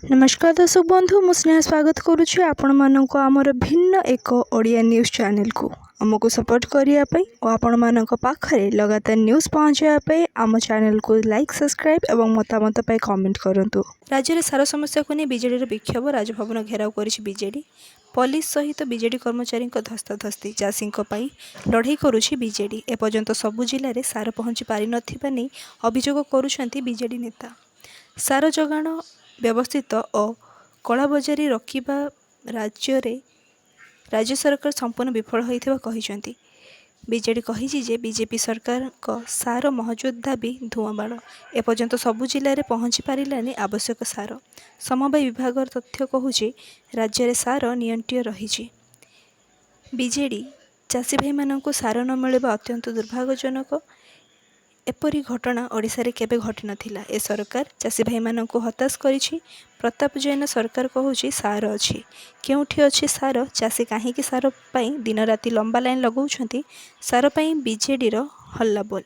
नमस्कार दर्शक बंधु मु स्नेहा स्वागत करुच्ची आपण मानक आमर भिन्न एक ओडिया न्यूज चैनल को आमको सपोर्ट करने और आपण मानक पाखरे लगातार न्यूज पहुँचापी आम चैनल को लाइक सब्सक्राइब और मतामत पाई कमेंट करूँ। राज्य में सार समस्या को नहीं बीजेडी विक्षोभ राजभवन घेराव करिछि बीजेडी पुलिस सहित बीजेडी कर्मचारी धस्ताधस्ती चाषी लड़ाई करुछि बीजेडी एपर्यंत सबु जिले में सार पहुँची पारि नथिबा नै अभियोग करुछंती बीजेडी नेता। सार जोगाण व्यवस्थित और कलाबजारी रखा राज्य सरकार संपूर्ण विफल होइथिबा कहिसंती। बीजेडी कहिछि जे बीजेपी सरकार को सार महजूद दाबी धुआंबाड़ एपर्यंत सबु जिले में पहुँची पारिलानी आवश्यक सार। समवाय विभाग तथ्य कहूछि राज्य में सार नियंत्रण रही। बीजेडी चाषी भाई मानक सार न मिलवा अत्यंत दुर्भाग्यजनक। एपरी घटना ओडिशा रे केबे घटी नथिला। ए सरकार चाषी भाई मानक हताश करिछि। प्रताप जैन सरकार कहूछि सार अछि केउठी अछि सार चाषी काहींकि सार पाई दिन राति लंबा लाइन लगाउछंती सार पाई बीजेडी रो हल्ला बोल।